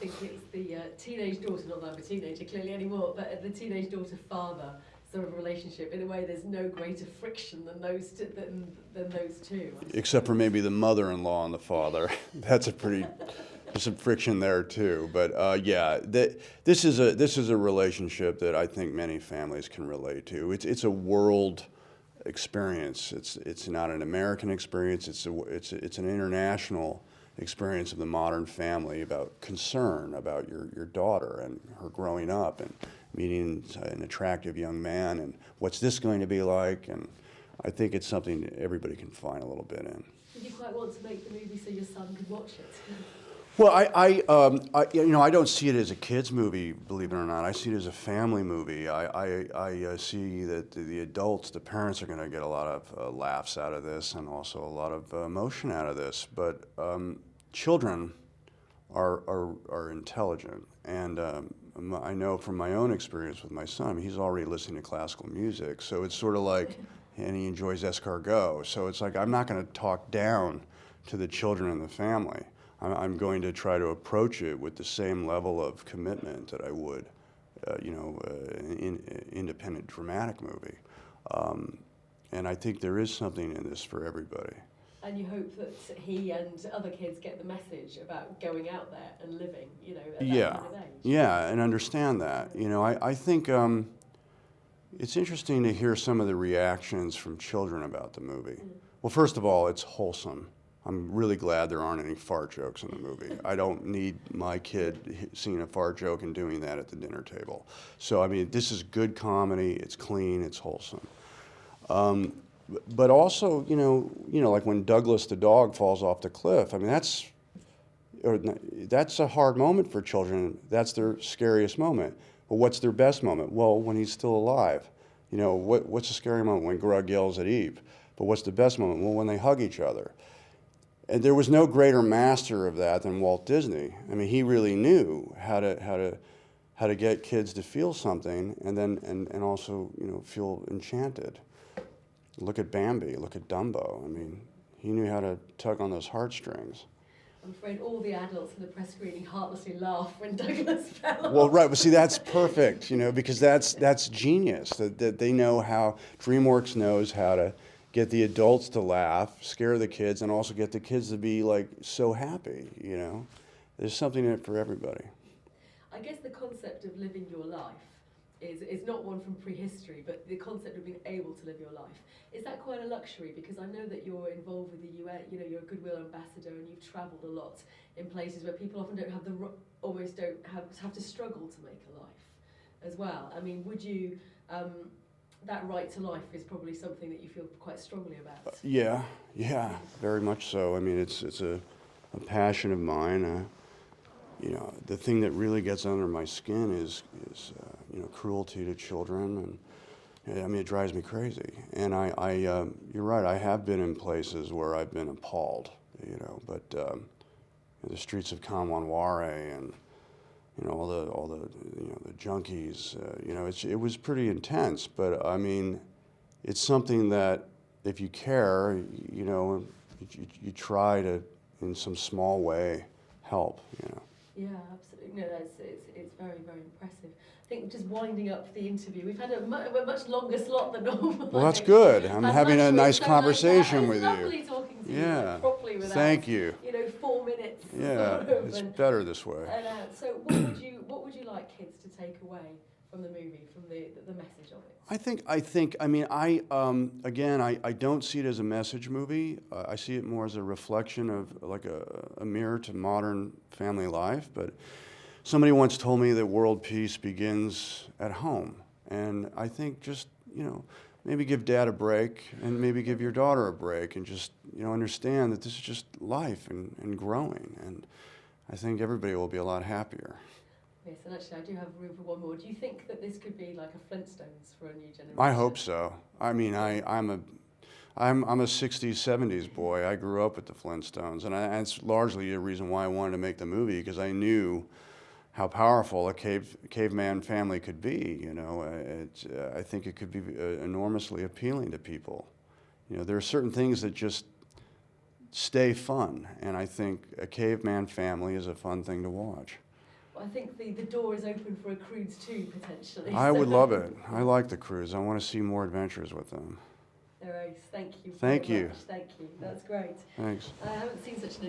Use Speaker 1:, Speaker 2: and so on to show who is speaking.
Speaker 1: think it's the teenage daughter, not that I'm a teenager clearly anymore, but the teenage daughter-father sort of relationship. In a way, there's no greater friction than those two, than those two.
Speaker 2: Except for maybe the mother-in-law and the father. That's a pretty, there's some friction there too. But yeah, this is a relationship that I think many families can relate to. It's a world experience. It's not an American experience. It's an international experience of the modern family, about concern about your daughter and her growing up and meeting an attractive young man, and what's this going to be like. And I think it's something everybody can find a little bit in.
Speaker 1: Did you quite want to make the movie so your son could watch it?
Speaker 2: Well, I don't see it as a kids movie, believe it or not. I see it as a family movie. I see that the adults, the parents, are going to get a lot of laughs out of this, and also a lot of emotion out of this. But children are intelligent, and I know from my own experience with my son, he's already listening to classical music. So it's sort of like, and he enjoys escargot. So it's like, I'm not going to talk down to the children in the family. I'm going to try to approach it with the same level of commitment that I would, an independent dramatic movie. And I think there is something in this for everybody.
Speaker 1: And you hope that he and other kids get the message about going out there and living, at that kind of age.
Speaker 2: Yeah, and understand that. I think it's interesting to hear some of the reactions from children about the movie. Well, first of all, it's wholesome. I'm really glad there aren't any fart jokes in the movie. I don't need my kid seeing a fart joke and doing that at the dinner table. So, I mean, this is good comedy. It's clean. It's wholesome. But also, like when Douglas the dog falls off the cliff. I mean, that's a hard moment for children. That's their scariest moment. But what's their best moment? Well, when he's still alive. What's a scary moment? When Grug yells at Eve. But what's the best moment? Well, when they hug each other. And there was no greater master of that than Walt Disney. I mean, he really knew how to get kids to feel something, and then and also feel enchanted. Look at Bambi. Look at Dumbo. I mean, he knew how to tug on those heartstrings.
Speaker 1: I'm afraid all the adults in the press screening heartlessly laughed when Douglas fell off.
Speaker 2: Well, right. But see, that's perfect. Because that's genius. That they know how DreamWorks knows how to get the adults to laugh, scare the kids, and also get the kids to be like so happy. There's something in it for everybody.
Speaker 1: I guess the concept of living your life is not one from prehistory, but the concept of being able to live your life. Is that quite a luxury? Because I know that you're involved with the UN, you're a Goodwill ambassador, and you've travelled a lot in places where people often don't have to struggle to make a life as well. I mean, would you that right to life is probably something that you feel quite strongly about.
Speaker 2: Yeah, very much so. I mean, it's a passion of mine. The thing that really gets under my skin is cruelty to children, and I mean, it drives me crazy. And you're right. I have been in places where I've been appalled. But the streets of Kanwanware and all the junkies. It was pretty intense. But I mean, it's something that if you care, you try to, in some small way, help.
Speaker 1: Yeah, absolutely. No, it's very, very impressive. I think just winding up the interview, we've had a much longer slot than normal.
Speaker 2: Well, that's good. I'm having a nice conversation with you.
Speaker 1: It's lovely talking to you properly without,
Speaker 2: thank you.
Speaker 1: 4 minutes.
Speaker 2: Yeah, it's better this way.
Speaker 1: So what would you like kids to take away from the movie, from the message of it?
Speaker 2: I don't see it as a message movie. I see it more as a reflection of like a mirror to modern family life. But somebody once told me that world peace begins at home. And I think just, maybe give dad a break and maybe give your daughter a break and just, understand that this is just life and growing. And I think everybody will be a lot happier.
Speaker 1: Yes, and actually I do have room for one more. Do you think that this could be like a Flintstones for a new generation?
Speaker 2: I hope so. I mean, I'm a 60s, 70s boy. I grew up with the Flintstones, and it's largely the reason why I wanted to make the movie, because I knew how powerful a caveman family could be. I think it could be enormously appealing to people. There are certain things that just stay fun, and I think a caveman family is a fun thing to watch.
Speaker 1: I think the door is open for a Croods 2 potentially.
Speaker 2: I would love it. I like the Croods. I want to see more adventures with them.
Speaker 1: They're ace. Thank you.
Speaker 2: Thank
Speaker 1: very
Speaker 2: you.
Speaker 1: much. Thank you. That's great.
Speaker 2: Thanks.
Speaker 1: I haven't seen such an